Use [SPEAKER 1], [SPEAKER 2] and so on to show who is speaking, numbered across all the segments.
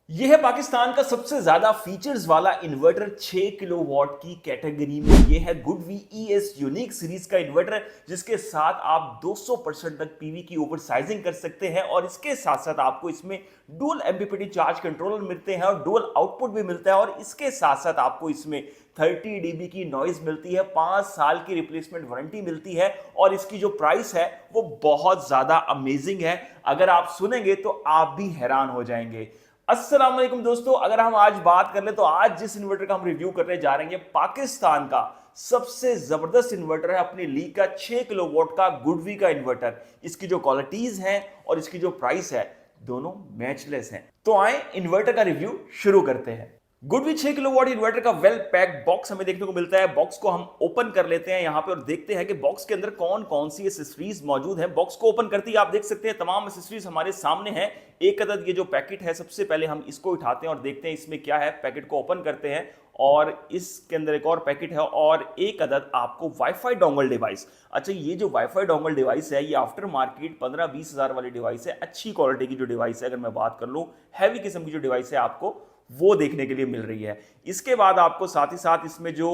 [SPEAKER 1] यह है पाकिस्तान का सबसे ज्यादा फीचर्स वाला इन्वर्टर 6 किलोवाट की कैटेगरी में। यह है गुडवी ईएस यूनिक सीरीज का इन्वर्टर जिसके साथ आप 200% तक पीवी की ओवर साइजिंग कर सकते हैं और इसके साथ साथ आपको इसमें डुअल एमपीपीटी चार्ज कंट्रोलर मिलते हैं और डुअल आउटपुट भी मिलता है और इसके साथ साथ आपको इसमें 30 डीबी की नॉइज मिलती है, 5 साल की रिप्लेसमेंट वारंटी मिलती है और इसकी जो प्राइस है वो बहुत ज्यादा अमेजिंग है। अगर आप सुनेंगे तो आप भी हैरान हो जाएंगे। अस्सलाम वालेकुम दोस्तों, अगर हम आज बात कर ले तो आज जिस इन्वर्टर का हम रिव्यू करने जा रहे हैं पाकिस्तान का सबसे जबरदस्त इन्वर्टर है, अपनी लीग का 6 किलोवाट का गुडवी का इन्वर्टर। इसकी जो क्वालिटीज हैं और इसकी जो प्राइस है दोनों मैचलेस हैं। तो आए इन्वर्टर का रिव्यू शुरू करते हैं। गुडवी 6 किलोवाट इन्वर्टर का वेल पैक्ड बॉक्स हमें देखने को मिलता है। बॉक्स को हम ओपन कर लेते हैं यहां पे और देखते हैं कि बॉक्स के अंदर कौन कौन सी एसेसरीज मौजूद है। बॉक्स को ओपन करते ही आप देख सकते हैं तमाम एसेसरीज हमारे सामने हैं। एक अदद ये जो पैकेट है, सबसे पहले हम इसको उठाते हैं और देखते हैं इसमें क्या है। पैकेट को ओपन करते हैं और इसके अंदर एक और पैकेट है और एक अदद आपको वाईफाई डोंगल डिवाइस। अच्छा, ये जो वाईफाई डोंगल डिवाइस है ये आफ्टर मार्केट 15-20 हज़ार वाली डिवाइस है। अच्छी क्वालिटी की जो डिवाइस है, अगर मैं बात कर लूँ हैवी किस्म की जो डिवाइस है आपको वो देखने के लिए मिल रही है। इसके बाद आपको साथ ही साथ इसमें जो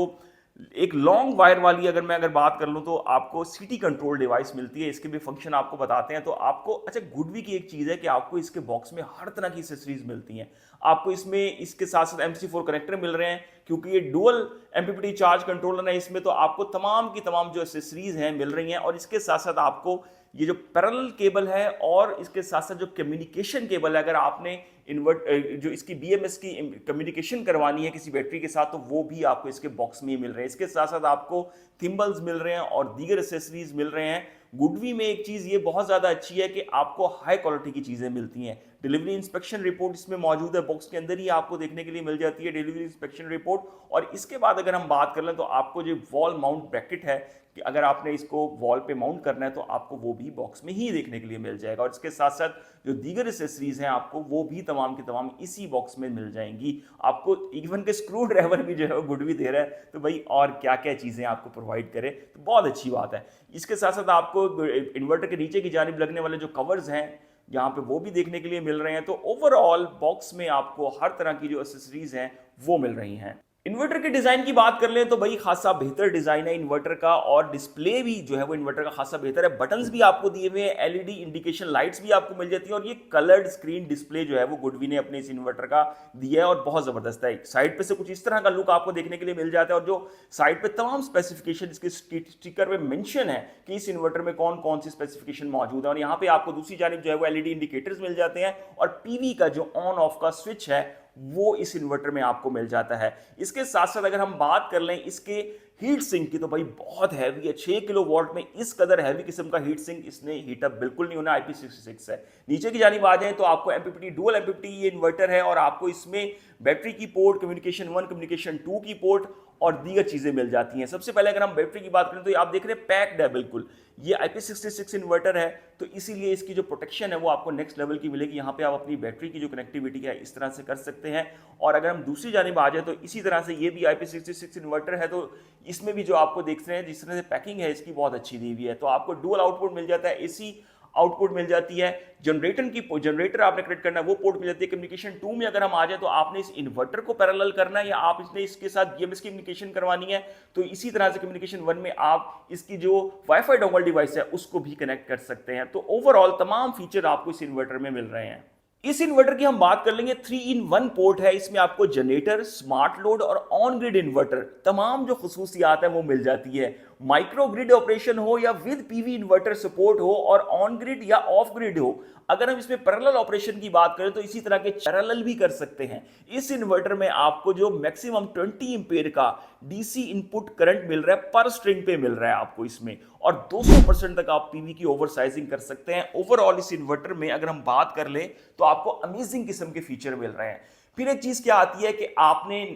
[SPEAKER 1] एक लॉन्ग वायर वाली अगर बात कर लूं तो आपको सिटी कंट्रोल डिवाइस मिलती है। इसके भी फंक्शन आपको बताते हैं। तो आपको अच्छा, गुडवी की एक चीज है कि आपको इसके बॉक्स में हर तरह की एक्सेसरीज मिलती हैं। आपको इसमें इसके साथ साथ MC4 कनेक्टर मिल रहे हैं क्योंकि ये डुअल एमपीपीटी चार्ज कंट्रोलर है इसमें। तो आपको तमाम की तमाम जो एक्सेसरीज हैं मिल रही हैं और इसके साथ साथ आपको ये जो पैरेलल केबल है और इसके साथ साथ जो कम्युनिकेशन केबल है, अगर आपने जो इसकी BMS की कम्युनिकेशन करवानी है किसी बैटरी के साथ तो वो भी आपको इसके बॉक्स में ही मिल रहे हैं। इसके साथ साथ आपको थिम्बल्स मिल रहे हैं और दीगर एसेसरीज मिल रहे हैं। गुडवी में एक चीज ये बहुत ज्यादा अच्छी है कि आपको हाई क्वालिटी की चीजें मिलती हैं। डिलीवरी इंस्पेक्शन रिपोर्ट इसमें मौजूद है, बॉक्स के अंदर ही आपको देखने के लिए मिल जाती है डिलीवरी इंस्पेक्शन रिपोर्ट। और इसके बाद अगर हम बात कर लें तो आपको जो वॉल माउंट ब्रैकेट है कि अगर आपने इसको वॉल पे माउंट करना है तो आपको वो भी बॉक्स में ही देखने के लिए मिल जाएगा। और इसके साथ साथ जो दीगर एसेसरीज हैं आपको वो भी तमाम की तमाम इसी बॉक्स में मिल जाएंगी। आपको इवन के स्क्रू ड्राइवर भी जो है वो गुडवी दे रहा है, तो भाई और क्या क्या चीजें आपको प्रोवाइड करे, तो बहुत अच्छी बात है। इसके साथ साथ आपको इन्वर्टर के नीचे की जानिब लगने वाले जो कवर्स हैं यहाँ पे वो भी देखने के लिए मिल रहे हैं। तो ओवरऑल बॉक्स में आपको हर तरह की जो एसेसरीज हैं वो मिल रही हैं। इन्वर्टर के डिजाइन की बात कर लें तो भाई खासा बेहतर डिजाइन है इन्वर्टर का और डिस्प्ले भी जो है वो इन्वर्टर का खासा बेहतर है। बटन्स भी आपको दिए हुए हैं, LED इंडिकेशन लाइट्स भी आपको मिल जाती है और ये कलर्ड स्क्रीन डिस्प्ले जो है वो गुडवी ने अपने इस इन्वर्टर का दिया है और बहुत जबरदस्त है। साइड पे से कुछ इस तरह का लुक आपको देखने के लिए मिल जाता है और जो साइड पे तमाम स्पेसिफिकेशन इसके स्टिकर में मेंशन है कि इस इन्वर्टर में कौन कौन सी स्पेसिफिकेशन मौजूद है। और यहाँ पे आपको दूसरी जानिब जो है वो LED इंडिकेटर्स मिल जाते हैं और पीवी का जो ऑन ऑफ का स्विच है वो इस इन्वर्टर में आपको मिल जाता है। इसके साथ साथ अगर हम बात कर लें इसके हीट सिंक की तो भाई बहुत हैवी है। 6 किलोवाट में इस कदर हैवी किस्म का हीट सिंक इसने हीटअप बिल्कुल नहीं होना। IP66 है। नीचे की जानिब आ जाए तो आपको एमपीपीटी डुअल एमपीपीटी ये इन्वर्टर है और आपको इसमें बैटरी की पोर्ट, कम्युनिकेशन 1 कम्युनिकेशन 2 की पोर्ट और दीगर चीजें मिल जाती हैं। सबसे पहले अगर हम बैटरी की बात करें तो आप देख रहे हैं पैक्ड है बिल्कुल। ये IP66 इन्वर्टर है तो इसीलिए इसकी जो प्रोटेक्शन है वो आपको नेक्स्ट लेवल की मिलेगी। यहाँ पे आप अपनी बैटरी की जो कनेक्टिविटी है इस तरह से कर सकते हैं। और अगर हम दूसरी जानिब आ जाए तो इसी तरह से ये भी IP66 इन्वर्टर है तो इसमें भी जो आपको देख रहे हैं जिस तरह से पैकिंग है इसकी बहुत अच्छी दी हुई है। तो आपको डुअल आउटपुट मिल जाता है, AC आउटपुट मिल जाती है, जनरेटर आपने कनेक्ट करना है वो पोर्ट मिल जाती है। कम्युनिकेशन 2 में अगर हम आ जाए तो आपने इस इन्वर्टर को पैरेलल करना है या आप इसने इसके साथ BMS की कम्युनिकेशन करवानी है तो इसी तरह से कम्युनिकेशन 1 में आप इसकी जो वाईफाई डोंगल डिवाइस है उसको भी कनेक्ट कर सकते हैं। तो ओवरऑल तमाम फीचर आपको इस इन्वर्टर में मिल रहे हैं। इस इन्वर्टर की हम बात कर लेंगे, 3-in-1 पोर्ट है। इसमें आपको जनरेटर, स्मार्ट लोड और ऑन ग्रिड इन्वर्टर तमाम जो खुसूसियात है वो मिल जाती है। माइक्रो ग्रिड ऑपरेशन हो या विद पीवी इन्वर्टर सपोर्ट हो और ऑन ग्रिड या ऑफ ग्रिड हो, अगर हम इसमें पैरेलल ऑपरेशन की बात करें तो इसी तरह के पैरेलल भी कर सकते हैं। इस इन्वर्टर में आपको जो मैक्सिमम 20 एम्पीयर का DC इनपुट करंट मिल रहा है पर स्ट्रिंग पे मिल रहा है आपको इसमें और 200% तक आप पीवी की ओवर साइजिंग कर सकते हैं। ओवरऑल इस इन्वर्टर में अगर हम बात कर लें तो आपको अमेजिंग किस्म के फीचर मिल रहे हैं। फिर एक चीज क्या आती है कि आपने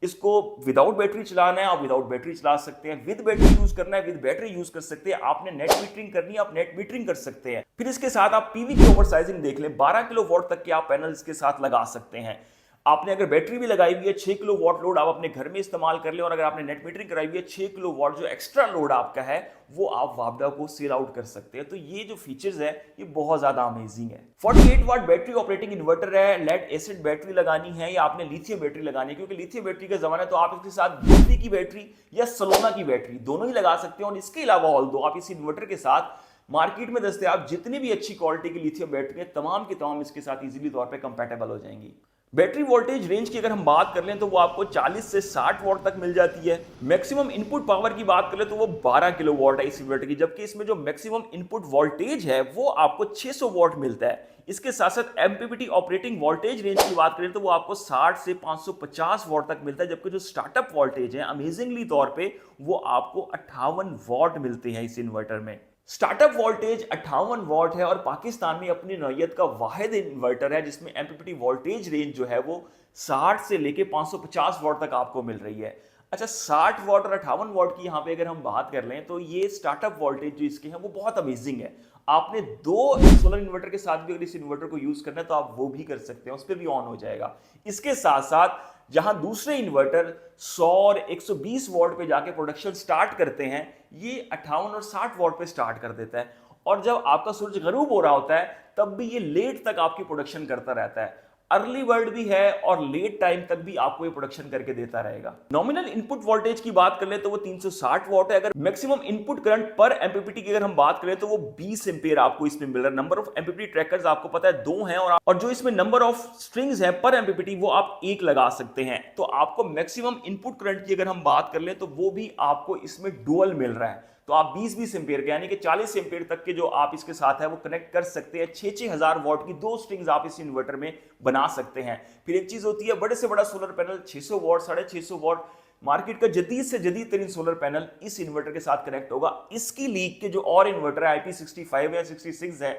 [SPEAKER 1] इसको विदाउट बैटरी चलाना है, आप विदाउट बैटरी चला सकते हैं। विद बैटरी यूज करना है, विद बैटरी यूज कर सकते हैं। आपने नेट मीटरिंग करनी है, आप नेट मीटरिंग कर सकते हैं। फिर इसके साथ आप पीवी की ओवर साइजिंग देख लें, 12 किलोवाट तक के आप पैनल इसके साथ लगा सकते हैं। आपने अगर बैटरी भी लगाई हुई है 6 किलो वॉट लोड आप अपने घर में इस्तेमाल कर ले, और अगर आपने नेट मीटरिंग कराई हुई है 6 किलो वॉट जो एक्स्ट्रा लोड आपका है वो आप वापडा को सेल आउट कर सकते हैं। तो ये जो फीचर्स है ये बहुत ज्यादा अमेजिंग है। 48 वाट बैटरी ऑपरेटिंग इन्वर्टर है, लेड एसिड बैटरी लगानी है या आपने लिथियम बैटरी लगानी है, क्योंकि लिथियम बैटरी का जमाना है तो आप इसके साथ बिजली की बैटरी या सोलोना की बैटरी दोनों ही लगा सकते हैं। और इसके अलावा ऑल दो आप इस इन्वर्टर के साथ मार्केट में दस्तयाब जितनी भी अच्छी क्वालिटी की लिथियम बैटरी है तमाम की तमाम इसके साथ इजीली तौर पे कंपैटिबल हो जाएंगी। बैटरी वोल्टेज रेंज की अगर हम बात कर लें तो वो आपको 40 से 60 वॉट तक मिल जाती है। मैक्सिमम इनपुट पावर की बात कर लें तो वो 12 किलो वॉट है इस इन्वर्टर की, जबकि इसमें जो मैक्सिमम इनपुट वोल्टेज है वो आपको 600 वॉट मिलता है। इसके साथ साथ एमपीपीटी ऑपरेटिंग वोल्टेज रेंज की बात करें तो वो आपको 60 से 550 वॉट तक मिलता है, जबकि जो स्टार्टअप वोल्टेज है अमेजिंगली तौर पे वो आपको 58 वॉट मिलते हैं इस इन्वर्टर में। स्टार्टअप वोल्टेज 58 वॉट है और पाकिस्तान में अपनी नौयत का वाहिद इन्वर्टर है जिसमें एमपीपीटी वोल्टेज रेंज जो है वो 60 से लेके 550 वॉट तक आपको मिल रही है। अच्छा, 60 वॉट और 58 वॉट की यहाँ पे अगर हम बात कर लें तो ये स्टार्टअप वोल्टेज जो इसके हैं वो बहुत अमेजिंग है। आपने दो सोलर इन्वर्टर के साथ भी अगर इस इन्वर्टर को यूज करना है तो आप वो भी कर सकते हैं, उस पर भी ऑन हो जाएगा। इसके साथ साथ जहां दूसरे इन्वर्टर 100 और 120 वॉट पे जाके प्रोडक्शन स्टार्ट करते हैं, ये 58 और 60 वॉट पे स्टार्ट कर देता है। और जब आपका सूरज गरूब हो रहा होता है तब भी ये लेट तक आपकी प्रोडक्शन करता रहता है। अर्ली बर्ड भी है और लेट टाइम तक भी आपको ये प्रोडक्शन करके देता रहेगा। नॉमिनल इनपुट वोल्टेज की बात कर ले तो वो 360 वॉट है। अगर मैक्सिमम इनपुट करंट पर एमपीपीटी की अगर हम बात करें तो वो 20 एम्पियर आपको इसमें मिल रहा है। नंबर ऑफ एमपीपीटी ट्रैकर्स आपको पता है 2 हैं, और जो इसमें नंबर ऑफ स्ट्रिंग्स है पर एमपीपीटी वो आप 1 लगा सकते हैं। तो आपको मैक्सिमम इनपुट करंट की अगर हम बात कर ले तो वो भी आपको इसमें डुअल मिल रहा है। तो आप 20-20 एम्पियर के यानी कि 40 एम्पियर तक के जो आप इसके साथ है वो कनेक्ट कर सकते हैं। 6-6 हजार वॉट की 2 स्ट्रिंग्स आप इस इन्वर्टर में बना सकते हैं। फिर एक चीज होती है बड़े से बड़ा solar panel 600 what 650 what, market का जदीद से जदीद तरीन सोलर पैनल इस इन्वर्टर के साथ कनेक्ट होगा। इसकी लीग के जो और इन्वर्टर है IP65 या 66 है,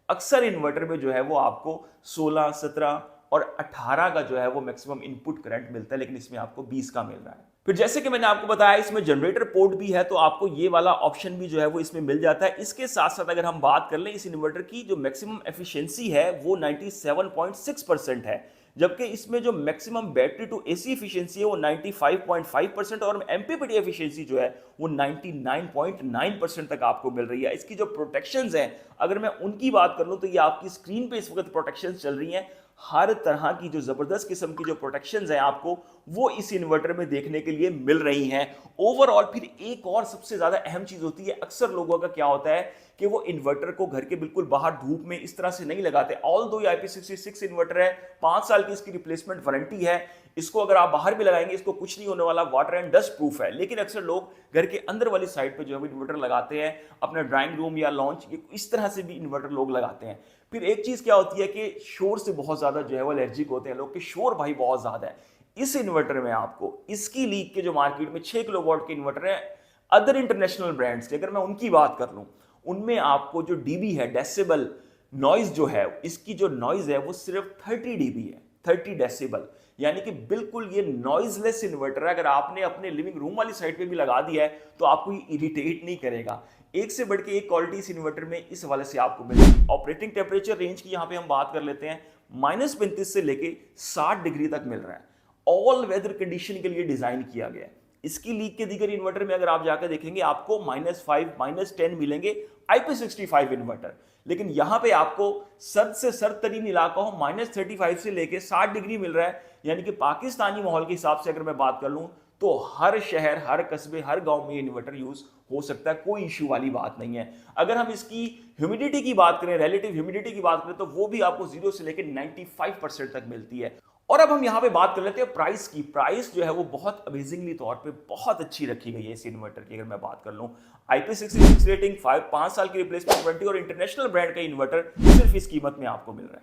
[SPEAKER 1] अक्सर इन्वर्टर में जो है वो आपको 16, 17 और 18 का जो है वो मैक्सिमम इनपुट करंट मिलता है, लेकिन इसमें आपको 20 का मिल रहा है। फिर जैसे कि मैंने आपको बताया इसमें जनरेटर पोर्ट भी है, तो आपको ये वाला ऑप्शन भी जो है वो इसमें मिल जाता है। इसके साथ साथ अगर हम बात कर लें इस इन्वर्टर की जो मैक्सिमम एफिशिएंसी है वो 97.6% है, जबकि इसमें जो maximum battery to AC efficiency है वो 95.5% और एमपीपीटी एफिशिएंसी जो है वो 99.9% तक आपको मिल रही है। इसकी जो प्रोटेक्शंस हैं अगर मैं उनकी बात कर लूं तो ये आपकी स्क्रीन पे इस वक्त प्रोटेक्शंस चल रही हैं। हर तरह की जो जबरदस्त किस्म की जो प्रोटेक्शंस हैं आपको वो इस इन्वर्टर में देखने के लिए मिल रही हैं ओवरऑल। फिर एक और सबसे ज्यादा अहम चीज होती है, अक्सर लोगों का क्या होता है कि वो इन्वर्टर को घर के बिल्कुल बाहर धूप में इस तरह से नहीं लगाते। ऑल दो IP66 इन्वर्टर है, 5 साल की इसकी रिप्लेसमेंट वारंटी है, इसको अगर आप बाहर भी लगाएंगे इसको कुछ नहीं होने वाला, वाटर एंड डस्ट प्रूफ है। लेकिन अक्सर लोग घर के अंदर वाली साइड पे जो है इन्वर्टर लगाते हैं, अपना ड्राइंग रूम या लॉन्च इस तरह से भी इन्वर्टर लोग लगाते हैं। फिर एक चीज क्या होती है कि शोर से बहुत ज्यादा जो है वो एलर्जिक होते हैं लोग, कि शोर भाई बहुत ज्यादा है। इस इन्वर्टर में आपको इसकी लीग के जो मार्केट में 6 किलो वॉट के इन्वर्टर है अदर इंटरनेशनल ब्रांड्स के, अगर मैं उनकी बात कर लूं उनमें आपको जो डीबी है डेसिबल नॉइज जो है, इसकी जो नॉइज है वो सिर्फ 30 डीबी है, 30 डेसिबल, यानी कि बिल्कुल ये नॉइजलेस इन्वर्टर है। अगर आपने अपने लिविंग रूम वाली साइड पे भी लगा दिया है तो आपको ये इरिटेट नहीं करेगा। एक से बढ़ के एक क्वालिटी इस इन्वर्टर में इस हवाले से आपको मिलेगी। ऑपरेटिंग टेम्परेचर रेंज की यहां पे हम बात कर लेते हैं, -35 से लेके 60 डिग्री तक मिल रहा है। ऑल वेदर कंडीशन के लिए डिजाइन किया गया है। इसकी लीग के दीगर इन्वर्टर में अगर आप जाकर देखेंगे आपको -5, -10 मिलेंगे IP65 इन्वर्टर, लेकिन यहां पे आपको सर्द से सर्द तरीन इलाका हो -35 से लेके 60 डिग्री मिल रहा है। यानी कि पाकिस्तानी माहौल के हिसाब से अगर मैं बात कर लूं तो हर शहर, हर कस्बे, हर गांव में इन्वर्टर यूज हो सकता है, कोई इश्यू वाली बात नहीं है। अगर हम इसकी ह्यूमिडिटी की बात करें, रिलेटिव ह्यूमिडिटी की बात करें, तो वो भी आपको 0 से लेकर 95% तक मिलती है। और अब हम यहां पे बात कर लेते हैं प्राइस की। प्राइस जो है वो बहुत अमेजिंगली तौर पे बहुत अच्छी रखी गई है इस इन्वर्टर की। अगर मैं बात कर लूं IP66 रेटिंग, 5 साल की रिप्लेसमेंट वारंटी और इंटरनेशनल ब्रांड का इन्वर्टर सिर्फ इस कीमत में आपको मिल रहा है।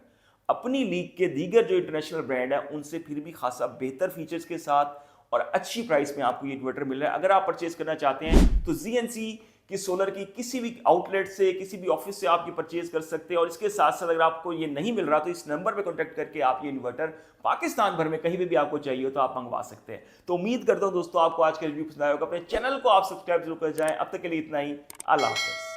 [SPEAKER 1] अपनी लीग के दीगर जो इंटरनेशनल ब्रांड है उनसे फिर भी खासा बेहतर फीचर्स के साथ और अच्छी प्राइस में आपको ये इन्वर्टर मिल रहा है। अगर आप परचेज करना चाहते हैं तो GNC की सोलर की किसी भी आउटलेट से, किसी भी ऑफिस से आप ये परचेज कर सकते हैं। और इसके साथ साथ अगर आपको ये नहीं मिल रहा तो इस नंबर पे कांटेक्ट करके आप ये इन्वर्टर पाकिस्तान भर में कहीं भी आपको चाहिए हो तो आप मंगवा सकते हैं। तो उम्मीद करता हूं दोस्तों आपको आज का रिव्यू पसंद आया होगा। अपने चैनल को आप सब्सक्राइब जरूर कर जाएं। अब तक के लिए इतना ही, अल्लाह हाफ़िज़।